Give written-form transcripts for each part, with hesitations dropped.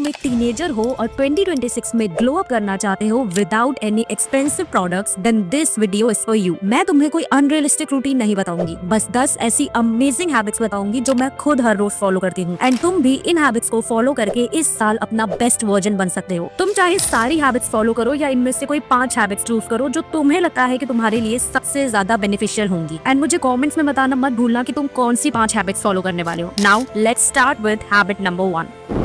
तुम एक टीनेजर हो और 2026 में ग्लो अप करना चाहते हो without any expensive products, then this video is for you. मैं तुम्हें कोई अनरियलिस्टिक रूटीन नहीं बताऊंगी, बस 10 ऐसी अमेजिंग हैबिट्स बताऊंगी जो मैं खुद हर रोज फॉलो करती हूँ। एंड तुम भी इन हैबिट्स को फॉलो करके इस साल अपना बेस्ट वर्जन बन सकते हो। तुम चाहे सारी हैबिट्स फॉलो करो या इनमें से कोई 5 हैबिट्स चूज करो जो तुम्हें लगता है कि तुम्हारे लिए सबसे ज्यादा बेनिफिशियल होंगी। एंड मुझे कमेंट्स में बताना मत भूलना कि तुम कौन सी 5 हैबिट्स फॉलो करने वाले हो। Now let's start with habit number 1।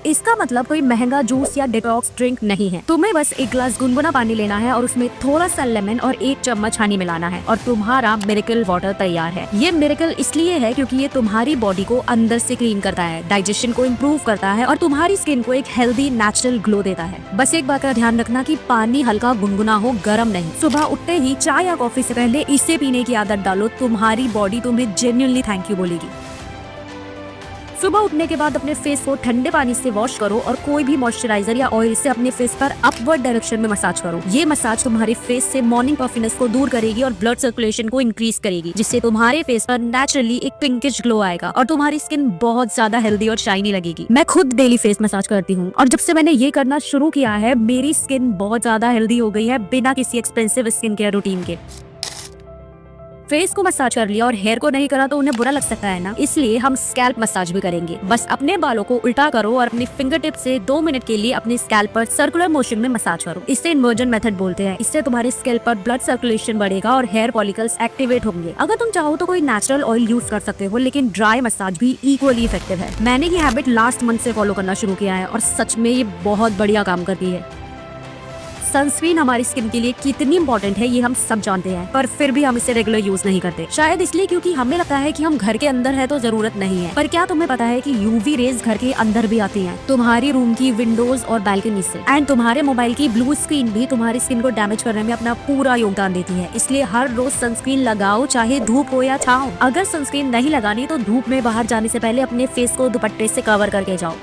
इसका मतलब कोई महंगा जूस या डिटॉक्स ड्रिंक नहीं है। तुम्हें बस एक ग्लास गुनगुना पानी लेना है और उसमें थोड़ा सा लेमन और 1 चम्मच हनी मिलाना है और तुम्हारा मिरेकल वाटर तैयार है। ये मिरेकल इसलिए है क्योंकि ये तुम्हारी बॉडी को अंदर से क्लीन करता है, डाइजेशन को इम्प्रूव करता है और तुम्हारी स्किन को एक हेल्दी नेचुरल ग्लो देता है। बस एक बात का ध्यान रखना कि पानी हल्का गुनगुना हो, गर्म नहीं। सुबह उठते ही चाय या कॉफी से पहले इसे पीने की आदत डालो, तुम्हारी बॉडी तुम्हें जेन्युइनली थैंक यू बोलेगी। सुबह उठने के बाद अपने फेस को ठंडे पानी से वॉश करो और कोई भी मॉइस्चराइजर या ऑयल से अपने फेस पर अपवर्ड डायरेक्शन में मसाज करो। ये मसाज तुम्हारे फेस से मॉर्निंग पफिनेस को दूर करेगी और ब्लड सर्कुलेशन को इंक्रीज करेगी, जिससे तुम्हारे फेस पर नेचुरली एक पिंकिश ग्लो आएगा और तुम्हारी स्किन बहुत ज्यादा हेल्दी और शाइनी लगेगी। मैं खुद डेली फेस मसाज करती हूँ और जब से मैंने ये करना शुरू किया है मेरी स्किन बहुत ज्यादा हेल्दी हो गई है बिना किसी एक्सपेंसिव स्किन केयर रूटीन के। फेस को मसाज कर लिया और हेयर को नहीं करा तो उन्हें बुरा लग सकता है ना, इसलिए हम स्कैल्प मसाज भी करेंगे। बस अपने बालों को उल्टा करो और अपनी फिंगर टिप से 2 मिनट के लिए अपने स्कैल्प पर सर्कुलर मोशन में मसाज करो। इसे इन्वर्जन मेथड बोलते हैं। इससे तुम्हारे स्कैल्प पर ब्लड सर्कुलेशन बढ़ेगा और हेयर फॉलिकल्स एक्टिवेट होंगे। अगर तुम चाहो तो कोई नेचुरल ऑयल यूज कर सकते हो, लेकिन ड्राई मसाज भी इक्वली इफेक्टिव है। मैंने ये हैबिट लास्ट मंथ से फॉलो करना शुरू किया है और सच में ये बहुत बढ़िया काम करती है। सनस्क्रीन हमारी स्किन के लिए कितनी इंपॉर्टेंट है ये हम सब जानते हैं, पर फिर भी हम इसे रेगुलर यूज नहीं करते। शायद इसलिए क्योंकि हमें लगता है कि हम घर के अंदर है तो जरूरत नहीं है। पर क्या तुम्हें पता है कि यूवी रेज घर के अंदर भी आती हैं, तुम्हारी रूम की विंडोज और बालकनी से। एंड तुम्हारे मोबाइल की ब्लू स्क्रीन भी तुम्हारी स्किन को डैमेज करने में अपना पूरा योगदान देती है। इसलिए हर रोज सनस्क्रीन लगाओ, चाहे धूप हो या छांव। अगर सनस्क्रीन नहीं लगानी तो धूप में बाहर जाने से पहले अपने फेस को दुपट्टे से कवर करके जाओ।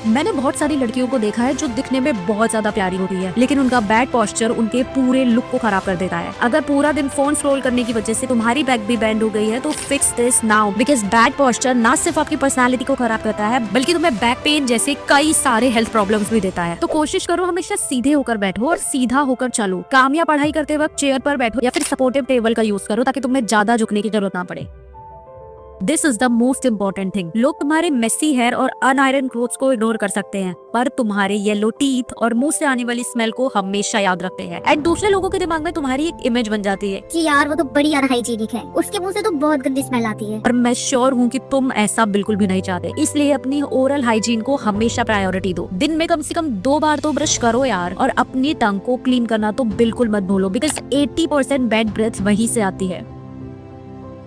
मैंने बहुत सारी लड़कियों को देखा है जो दिखने में बहुत ज्यादा प्यारी होती है, लेकिन उनका बैड पोस्चर उनके पूरे लुक को खराब कर देता है। अगर पूरा दिन फोन स्क्रॉल करने की वजह से तुम्हारी बैक भी बेंड हो गई है तो fix this now, because bad posture ना सिर्फ आपकी पर्सनालिटी को खराब करता है बल्कि तुम्हें बैक पेन जैसे कई सारे हेल्थ प्रॉब्लम्स भी देता है। तो कोशिश करो हमेशा सीधे होकर बैठो और सीधा होकर चलो। काम या पढ़ाई करते वक्त चेयर पर बैठो या फिर सपोर्टिव टेबल का यूज करो ताकि तुम्हें ज्यादा झुकने की जरूरत ना पड़े। This is the most important thing. लोग तुम्हारे मेसी हेयर और अनआयरन क्लोथ्स को इग्नोर कर सकते हैं, पर तुम्हारे येलो टीथ और मुंह से आने वाली स्मेल को हमेशा याद रखते हैं। एंड दूसरे लोगों के दिमाग में तुम्हारी एक इमेज बन जाती है कि यार वो तो बड़ी अनहाइजीनिक है, उसके मुंह से तो बहुत गंदी स्मेल आती है। और मैं श्योर हूँ कि तुम ऐसा बिल्कुल भी नहीं चाहते, इसलिए अपनी ओरल हाइजीन को हमेशा प्रायोरिटी दो। दिन में कम से कम 2 बार तो ब्रश करो यार, और अपनी टंग को क्लीन करना तो बिल्कुल मत भूलो, बिकॉज 80% बैड ब्रेथ वहीं से आती है।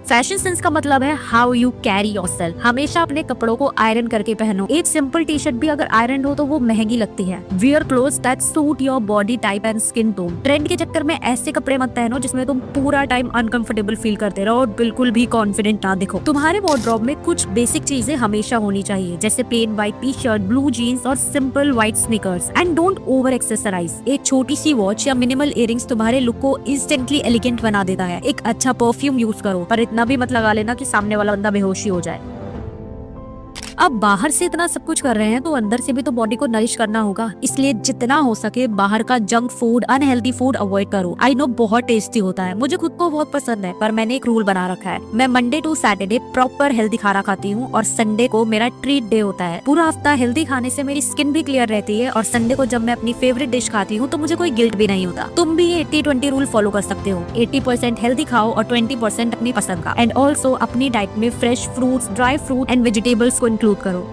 फैशन सेंस का मतलब है हाउ यू कैरी योरसेल्फ। हमेशा अपने कपड़ों को आयरन करके पहनो। एक सिंपल टी शर्ट भी अगर आयरन हो तो वो महंगी लगती है। Wear clothes that suit your body type and skin tone. Trend के चक्कर में ऐसे कपड़े मत पहनो जिसमें तुम पूरा टाइम अनकंफर्टेबल फील करते रहो और बिल्कुल भी कॉन्फिडेंट ना दिखो। तुम्हारे वार्डरोब में कुछ बेसिक चीजें हमेशा होनी चाहिए, जैसे plain white T shirt, blue jeans और simple white sneakers. And don't over accessorise. एक छोटी सी वॉच या मिनिमल इयरिंग्स तुम्हारे लुक को इंस्टेंटली एलिगेंट बना देता है। एक अच्छा परफ्यूम यूज करो, पर इतना भी मत लगा लेना कि सामने वाला बंदा बेहोशी हो जाए। अब बाहर से इतना सब कुछ कर रहे हैं तो अंदर से भी तो बॉडी को नरिश करना होगा, इसलिए जितना हो सके बाहर का junk food, unhealthy food avoid करो। आई नो बहुत टेस्टी होता है, मुझे खुद को बहुत पसंद है, पर मैंने एक रूल बना रखा है। मैं Monday to Saturday proper healthy खाना खाती हूँ और संडे को मेरा ट्रीट डे होता है। पूरा हफ्ता हेल्दी खाने से मेरी स्किन भी क्लियर रहती है और संडे को जब मैं अपनी फेवरेट डिश खाती हूँ तो मुझे कोई गिल्ट भी नहीं होता। तुम भी 80-20 रूल फॉलो कर सकते हो। 80% हेल्दी खाओ और 20% अपनी पसंद का। एंड ऑल्सो अपनी डाइट में fresh fruits, dry fruit and vegetables को इंक्लूड करो।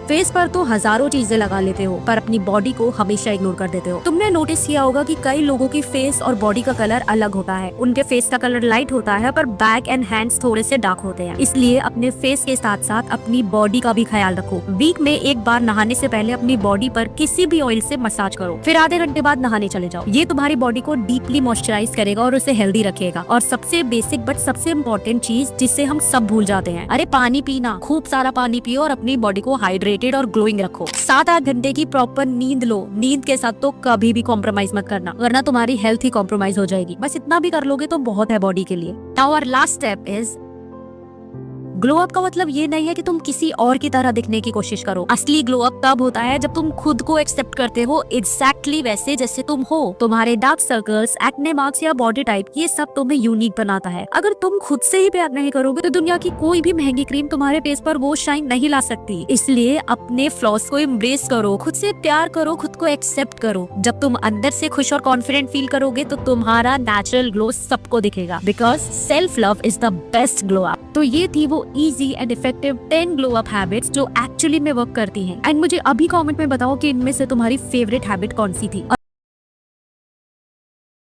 फेस पर तो हजारों चीजें लगा लेते हो पर अपनी बॉडी को हमेशा इग्नोर कर देते हो। तुमने नोटिस किया होगा कि कई लोगों की फेस और बॉडी का कलर अलग होता है। उनके फेस का कलर लाइट होता है पर बैक एंड हैंड्स थोड़े से डार्क होते हैं। इसलिए अपने फेस के साथ साथ अपनी बॉडी का भी ख्याल रखो। वीक में एक बार नहाने से पहले अपनी बॉडी पर किसी भी ऑयल से मसाज करो, फिर आधे घंटे बाद नहाने चले जाओ। ये तुम्हारी बॉडी को डीपली मॉइस्चराइज करेगा और उसे हेल्दी रखेगा। और सबसे बेसिक बट सबसे इम्पोर्टेंट चीज जिससे हम सब भूल जाते हैं, अरे पानी पीना। खूब सारा पानी पियो और अपनी बॉडी को हाइड्रेटेड और ग्लोइंग रखो। 7-8 घंटे की प्रॉपर नींद लो। नींद के साथ तो कभी भी कॉम्प्रोमाइज मत करना, वरना तुम्हारी हेल्थ ही कॉम्प्रोमाइज हो जाएगी। बस इतना भी कर लोगे तो बहुत है बॉडी के लिए। Now our last step is glow up का मतलब ये नहीं है कि तुम किसी और की तरह दिखने की कोशिश करो। असली ग्लो अप तब होता है जब तुम खुद को एक्सेप्ट करते हो एग्जैक्टली वैसे जैसे तुम हो। तुम्हारे डार्क सर्कल्स, एक्ने मार्क्स या बॉडी टाइप, ये सब तुम्हें यूनिक बनाता है। अगर तुम खुद से ही प्यार नहीं करोगे तो दुनिया की कोई भी महंगी क्रीम तुम्हारे फेस पर वो शाइन नहीं ला सकती। इसलिए अपने फ्लॉस को एम्ब्रेस करो, खुद से प्यार करो, खुद को एक्सेप्ट करो। जब तुम अंदर से खुश और कॉन्फिडेंट फील करोगे तो तुम्हारा नेचुरल ग्लो सबको दिखेगा, because self love is the best glow up. तो ये थी वो easy and effective 10 glow up habits जो एक्चुअली में वर्क करती हैं। एंड मुझे अभी कमेंट में बताओ कि इनमें से तुम्हारी फेवरेट हैबिट कौन सी थी।